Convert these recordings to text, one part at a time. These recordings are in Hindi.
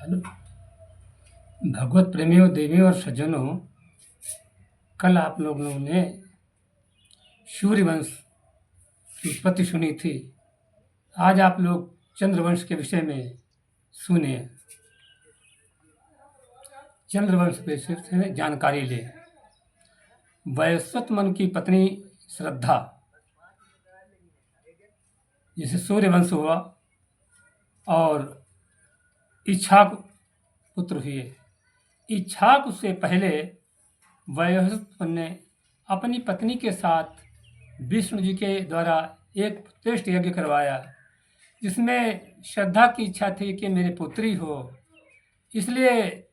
हेलो। भगवत प्रेमियों, देवियों और सज्जनों, कल आप लोगों ने सूर्यवंश की उत्पत्ति सुनी थी। आज आप लोग चंद्रवंश के विषय में सुने। चंद्रवंश के विषय में जानकारी लें। वैवस्वत मनु की पत्नी श्रद्धा, जिसे सूर्यवंश हुआ, और इक्ष्वाकु पुत्र हुए। इक्ष्वाकु से पहले वैवस्वत ने अपनी पत्नी के साथ विष्णु जी के द्वारा एक श्रेष्ठ यज्ञ करवाया, जिसमें श्रद्धा की इच्छा थी कि मेरी पुत्री हो। इसलिए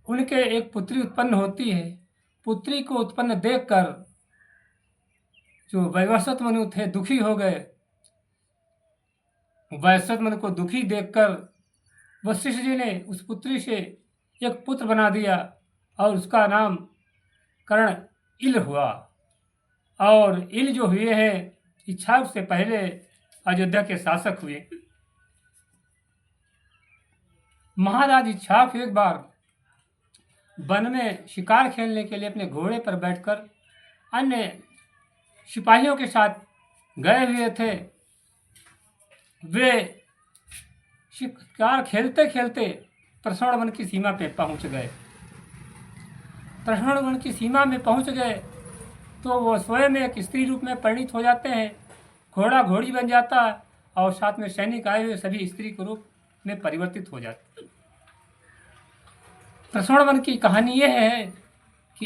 उनके एक पुत्री उत्पन्न होती है। पुत्री को उत्पन्न देखकर जो वैवस्वत मनु थे दुखी हो गए। वैवस्वत मनु को दुखी देखकर वशिष्ठ जी ने उस पुत्री से एक पुत्र बना दिया और उसका नाम कर्ण इल हुआ। और इल जो हुए हैं, इक्ष्वाकु से पहले अयोध्या के शासक हुए। महाराज इक्ष्वाकु एक बार वन में शिकार खेलने के लिए अपने घोड़े पर बैठकर अन्य सिपाहियों के साथ गए हुए थे। वे शिकार खेलते खेलते प्रसवण वन की सीमा पे पहुंच गए। प्रसवण वन की सीमा में पहुंच गए तो वो स्वयं एक स्त्री रूप में परिणित हो जाते हैं। घोड़ा घोड़ी बन जाता है और साथ में सैनिक आए हुए सभी स्त्री के रूप में परिवर्तित हो जाते हैं। प्रसवण वन की कहानी यह है कि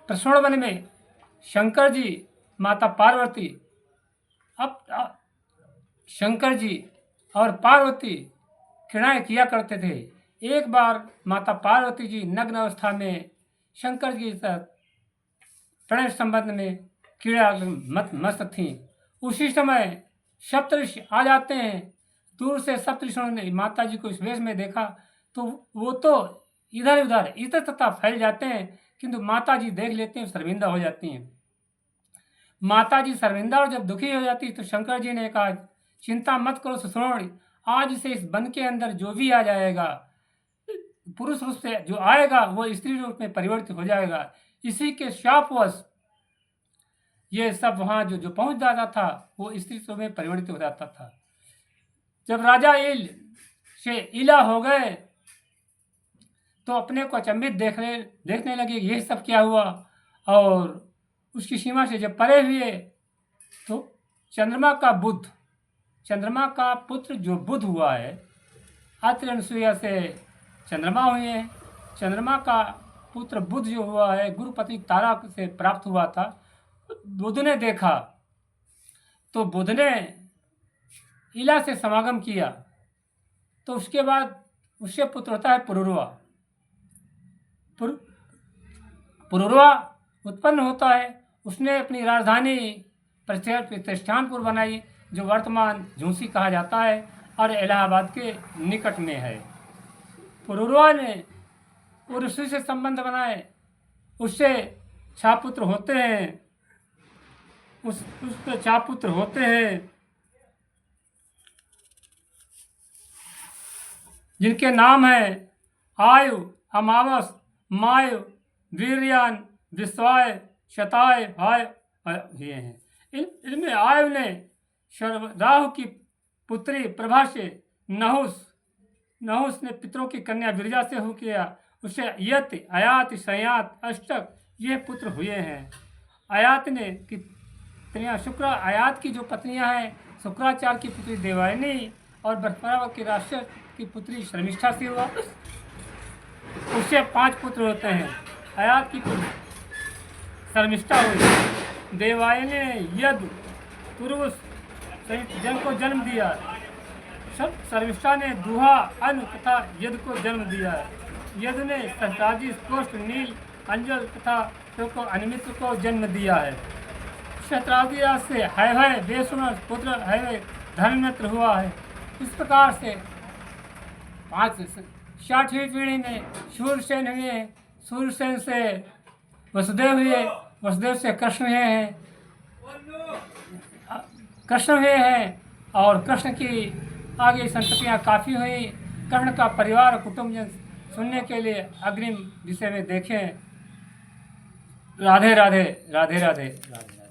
प्रसवण वन में शंकर जी, माता पार्वती, शंकर जी और पार्वती क्रीड़ाएं किया करते थे। एक बार माता पार्वती जी नग्न अवस्था में शंकर जी के साथ प्रणय संबंध में क्रीड़ा मस्त थी। उसी समय सप्तऋषि आ जाते हैं। दूर से सप्तऋषियों ने माता जी को इस वेश में देखा तो वो तो इधर उधर इतस्ततः फैल जाते हैं, किंतु माता जी देख लेते हैं, शर्मिंदा हो जाती हैं। माता जी शर्मिंदा और जब दुखी हो जाती तो शंकर जी ने कहा, चिंता मत करो सुश्रोमणि, आज से इस वन के अंदर जो भी आ जाएगा, पुरुष रूप से जो आएगा वो स्त्री रूप में परिवर्तित हो जाएगा। इसी के शापवश ये सब वहाँ जो पहुँच जाता था वो स्त्री रूप में परिवर्तित हो जाता था। जब राजा इल से इला हो गए तो अपने को अचंभित देखने लगे ये सब क्या हुआ। और उसकी सीमा से जब परे हुए तो चंद्रमा का पुत्र जो बुध हुआ है, अत्रि अनुसुईया से चंद्रमा हुए हैं। चंद्रमा का पुत्र बुध जो हुआ है गुरुपति तारा से प्राप्त हुआ था। बुध ने देखा तो बुध ने इला से समागम किया। तो उसके बाद उससे पुत्र होता है पुरुरवा। पुरुरवा उत्पन्न होता है। उसने अपनी राजधानी प्रतिष्ठानपुर बनाई, जो वर्तमान झांसी कहा जाता है और इलाहाबाद के निकट में है। पुरुरवा ने उर्वशी से संबंध बनाए, उससे छापुत्र होते हैं। उसके छापुत्र होते हैं जिनके नाम है आयु, अमावस, मायु, वीर्यान, विश्वाय, शताय, भाय हुए हैं। इनमें आयु ने राहु की पुत्री प्रभा से नहुस ने पितरों की कन्या विरजा से हो किया। उससे यत, अयात, संयात, अष्टक ये पुत्र हुए हैं। अयात ने की पत्नियां शुक्र, अयात की जो पत्नियां हैं शुक्राचार्य की पुत्री देवायनी और बृहस्पति की राष्ट्र की पुत्री शर्मिष्ठा से हुआ। उससे 5 पुत्र होते हैं। अयात की पुत्री शर्मिष्ठा हुई। देवायनी ने यद, पुरुष जन को जन्म दिया। शर्मिष्ठा ने दुहा, अन्न तथा यद को जन्म दिया। यद ने सहस्त्राजी, स्पष्ट, नील, अंजल तथा को अनिमित्र को जन्म दिया है। सहस्त्राजी से हैवय बेसुर पुत्र हैवय धर्ममित्र हुआ है। इस प्रकार से 60वीं पीढ़ी में सूर्यसेन हुए। सूर्यसेन से वसुदेव हुए। वसुदेव से कृष्ण हुए हैं। और कृष्ण की आगे संततियाँ काफ़ी हुई। कर्ण का परिवार और कुटुंबजन सुनने के लिए अग्रिम विषय में देखें। राधे राधे राधे राधे राधे।